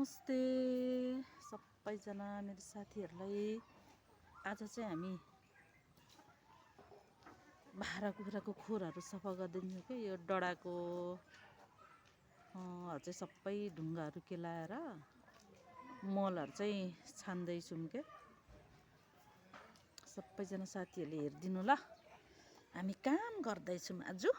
नमस्ते सबैजना मेरो साथीहरूलाई। आज चाहिँ हामी भाडा कुखुराको खोरहरू सफा गरिदिन्छौँ के। यो डडाको चाहिँ सबै ढुङ्गाहरू केलाएर मलहरू चाहिँ छान्दैछौँ के। सबैजना साथीहरूले हेरिदिनु ल, हामी काम गर्दैछौँ आज।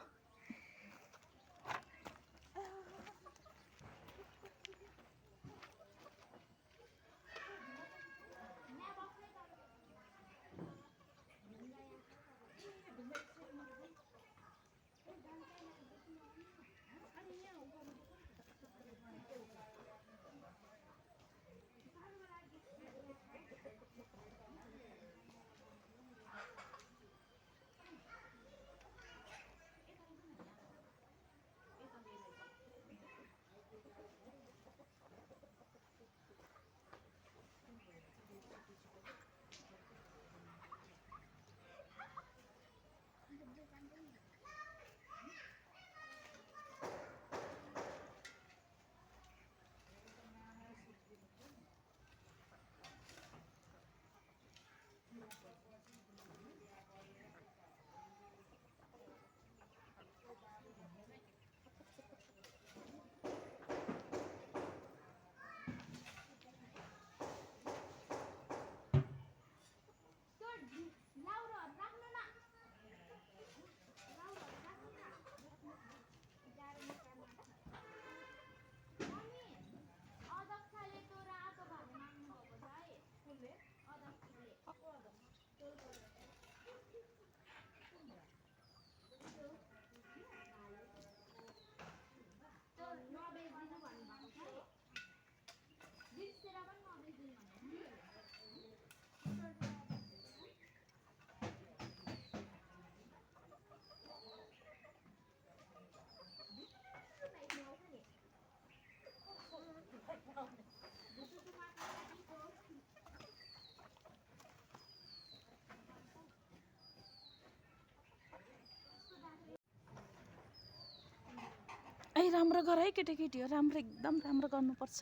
ऐ राम्रो गर है केटाकेटी हो, राम्रो एकदम राम्रो गर्नुपर्छ।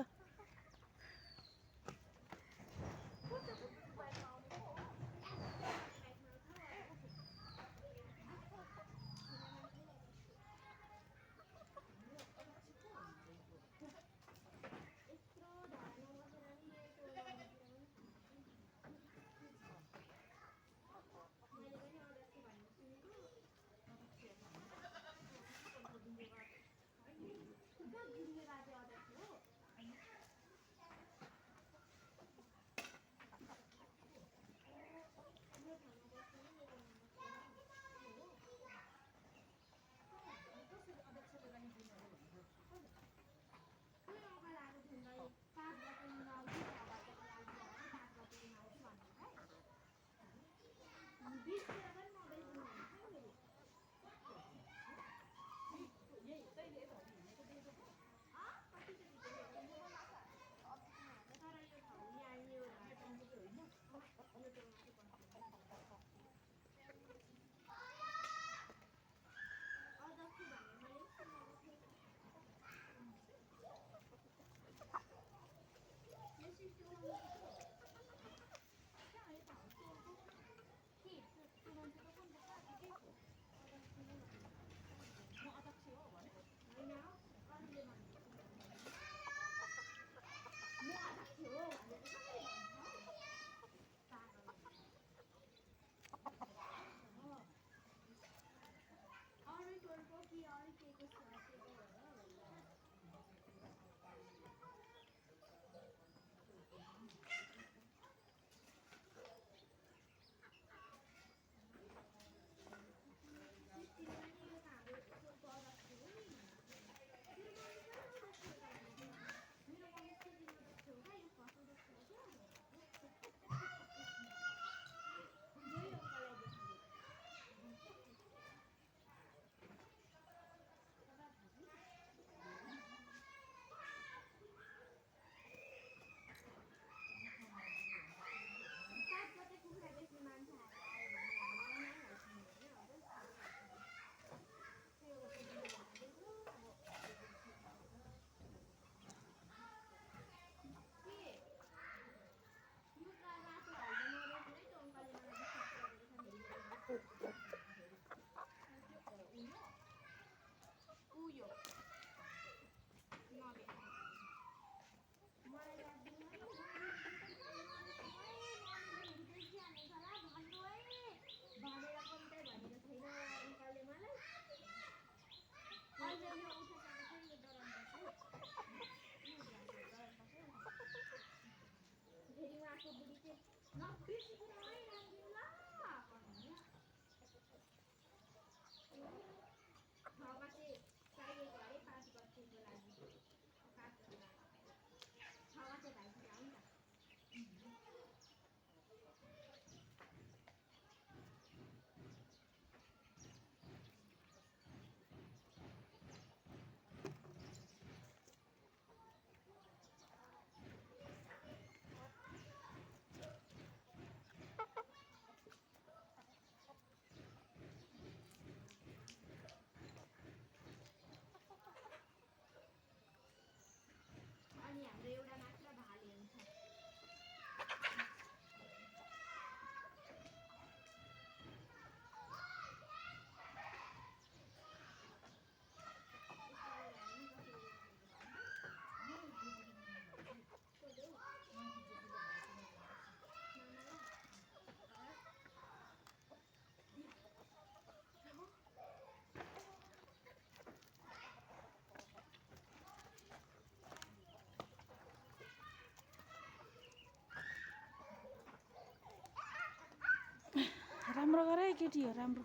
राम्रो गरे केटी हो, राम्रो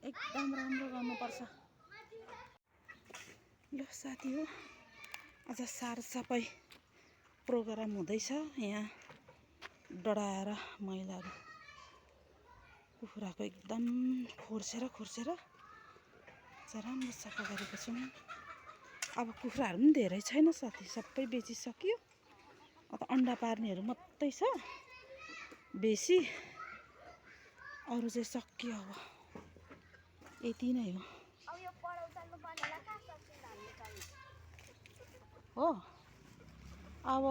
एकदम राम्रो गर्नुपर्छ। ल साथी हो, आज सारसफाइ प्रोग्राम हुँदैछ यहाँ डढाएर मैलाहरू कुखुराको एकदम खोर्सेर राम्रो सफा गरेको छौँ। अब कुखुराहरू पनि धेरै छैन साथी, सबै बेचिसक्यो। अब अन्डा पार्नेहरू मात्रै छ बेसी, अरू चाहिँ सकियो। अब यति नै हो। हो अब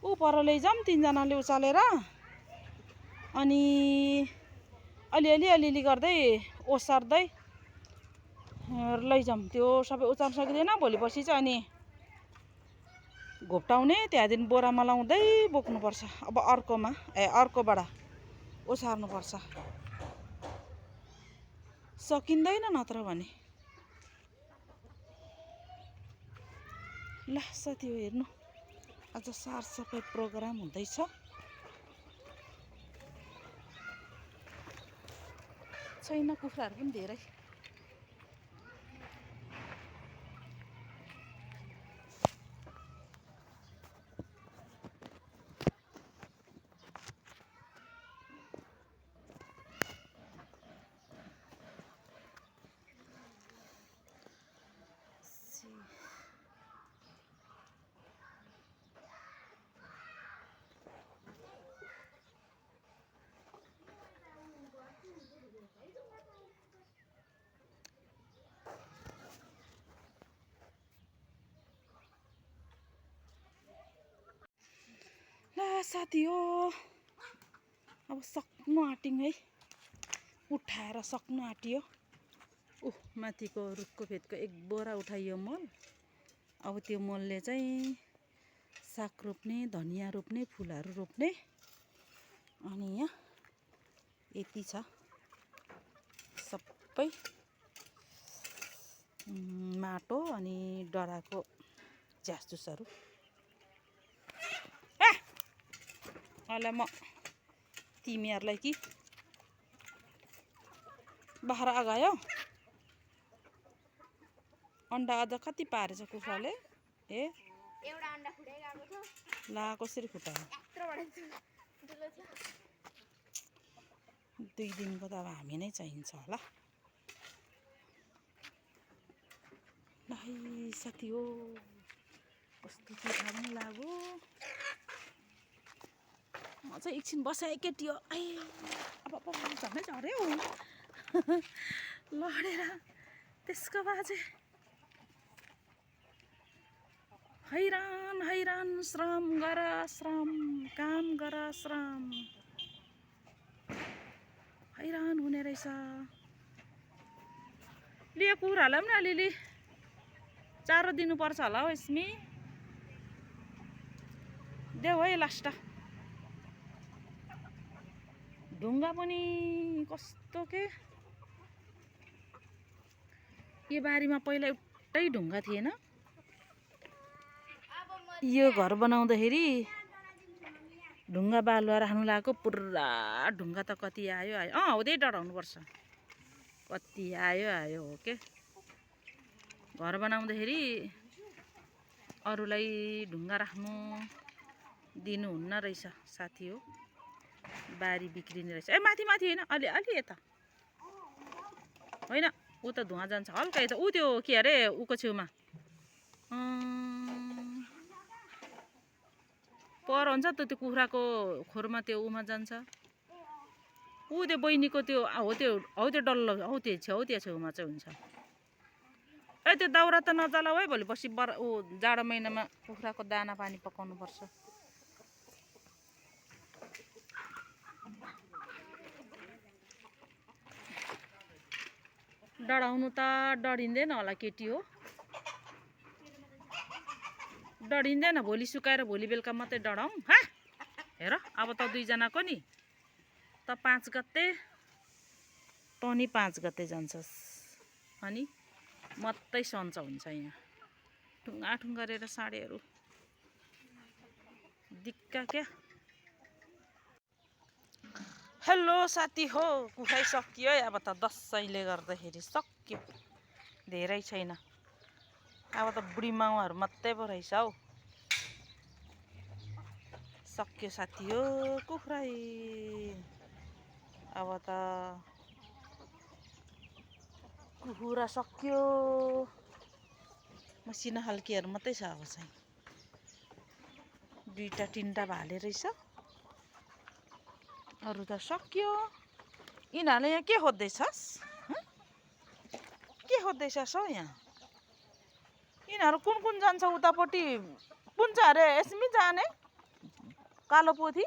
ऊ पर लैजाऊँ तिनजनाले उचालेर, अनि अलिअलि गर्दै ओसार्दै लैजाऊँ। त्यो सबै उचाल्न सकिँदैन, भोलि पर्सि चाहिँ अनि घोप्टाउने, त्यहाँदेखि बोरामा लाउँदै बोक्नुपर्छ। अब अर्कोबाट ओसार्नुपर्छ, सकिँदैन नत्र भने। ल साथी हो, हेर्नु आज सारसफाइ प्रोग्राम हुँदैछ। छैन कुखुराहरू पनि धेरै। ल साथी हो, अब सक्नु आँट्यौँ है, उठाएर सक्नु आँट्यो। माथिको रुखको फेदको एक बोरा उठाइयो मल। अब त्यो मलले चाहिँ साग रोप्ने, धनियाँ रोप्ने, फुलहरू रोप्ने। अनि यहाँ यति छ सबै माटो अनि डराको झ्यासझुसहरू। अहिले म तिमीहरूलाई कि बाख्रा आगायो। अन्डा अझ कति पारेछ कुखुराले? एउटा अन्डा फुटाइ गएको छ। ला कसरी फुटायो? 2 दिनको त अब हामी नै चाहिन्छ होला। ल साथी हो, कस्तो चिठा पनि लाग्यो। म चाहिँ एकछिन बसाएँ केटी हो। अब झन्डै झऱ्यो लडेर त्यसको बाजे। हैरान श्रम गर श्रम, काम गर श्रम, हैरान हुने रहेछ। लियो कुखुरालाई पनि अलिअलि चारो दिनुपर्छ होला हौ यसमी। देऊ है लास्ट। ढुङ्गा पनि कस्तो के, यो बारीमा पहिला एउटै ढुङ्गा थिएन। यो घर बनाउँदाखेरि ढुङ्गा बालुवा राख्नु लागेको, पुरा ढुङ्गा त कति आयो। हो त्यही डढाउनुपर्छ, कति आयो हो के। घर बनाउँदाखेरि अरूलाई ढुङ्गा राख्नु दिनुहुन्न रहेछ साथी हो, बारी बिग्रिने रहेछ। माथि होइन, अलि यता होइन, ऊ त धुवा जान्छ हल्का यता। ऊ त्यो के अरे ऊको छेउमा पर हुन्छ त, त्यो कुखुराको खोरमा त्यो उमा जान्छ। ऊ त्यो बहिनीको त्यो हो त्यो डल्लो हौ, त्यो छेउमा चाहिँ हुन्छ। त्यो दाउरा त नजलाऊ है, भोलि पर्सि जाडो महिनामा कुखुराको दाना पानी पकाउनु पर्छ। डढाउनु त डढिँदैन होला केटी हो, डढिँदैन। भोलि सुकाएर भोलि बेलुका मात्रै डढाउँ। हेर अब त 2 जनाको नि त 5 गते, तँ नि 5 गते जान्छस्, अनि मात्रै सन्च हुन्छ। यहाँ ठुङ्गा गरेर साडीहरू दिक्क क्या। हेलो साथी हो, कुखुरा सकियो है। अब त दसैँले गर्दाखेरि सक्यो, धेरै छैन। अब त बुढी माउहरू मात्रै पो रहेछ हौ। सक्यो साथी हो कुखुरा। अब त कुखुरा सक्यो, मसिना खालकेहरू मात्रै छ अब चाहिँ। 2टा 3टा भाले रहेछ, अरू त सक्यो। यिनीहरूले यहाँ के खोज्दैछस्? के खोज्दैछस् हौ यहाँ? यिनीहरू कुन कुन जान्छ उतापट्टि? कुन छ अरे यसमी जाने? कालो पोथी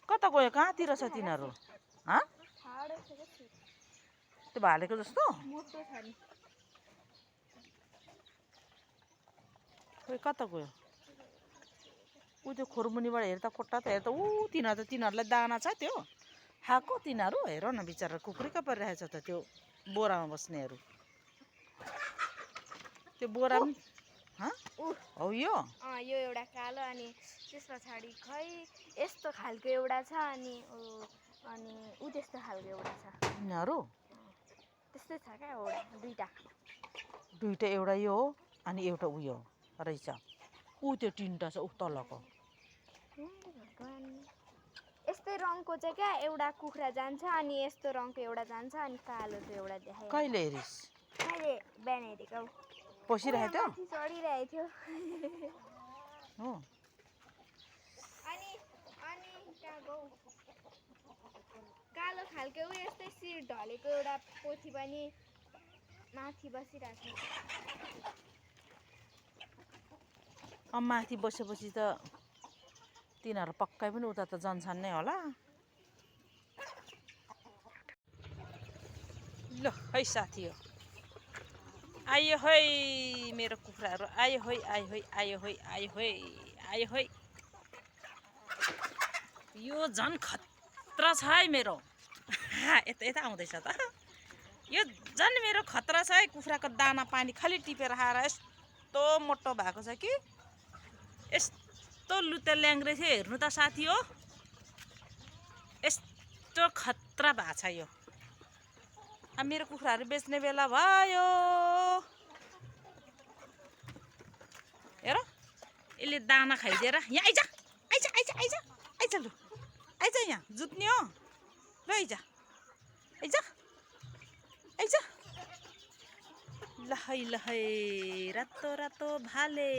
कता गयो? कहाँतिर छ तिनीहरू? त्यो भालेको जस्तो खोइ कता गयो? ऊ त्यो खोरमुनिबाट हेर्दा कोट्टा त हेर्दा तिनीहरूलाई दाना छ त्यो खाएको। तिनीहरू हेर न, बिचरा कुखुरीका परिरहेछ त त्यो बोरामा बस्नेहरू। त्यो बोरा हो यो एउटा कालो, अनि त्यस पछाडि खै यस्तो खालको एउटा छ, अनि ऊ त्यस्तो खालको एउटा छ। यिनीहरू त्यस्तै छ क्या, एउटा 2टा एउटा यो हो अनि एउटा उयो रहेछ। ऊ त्यो 3टा छ ऊ तलको। यस्तै रङको चाहिँ क्या एउटा कुखुरा जान्छ, अनि यस्तो रङको एउटा जान्छ, अनि कालो त्यो एउटा देखायो। कहिले हेरिस्? अहिले बिहान हेरेको। पसिरहेको थियो, चढिरहेको थियो हो। अनि कहाँ गयो? कालो खालको ऊ यस्तै शिर ढलेको एउटा पोथी पनि माथि बसिरहेको छ। अब माथि बसेपछि त तिनीहरू पक्कै पनि उता त जान्छन् नै होला। ल है साथी हो, आयो है मेरो कुखुराहरू, आयो है आयो है आयो है आयो है आयो है। यो झन् खतरा छ है मेरो। यता आउँदैछ त। यो झन् मेरो खतरा छ है। कुखुराको दाना पानी खालि टिपेर खाएर यस्तो मोटो भएको छ कि, यस्तो लुते ल्याङ्ग्रे थियो। हेर्नु त साथी हो, यस्तो खतरा भएको छ यो। अब मेरो कुखुराहरू बेच्ने बेला भयो। हेर, यसले दाना खाइदिएर यहाँ आइज आइज आइज आइज आइज, लु आइज, यहाँ जुत्ने हो। ल आइज आइज आइज। ल है रातो रातो भाले।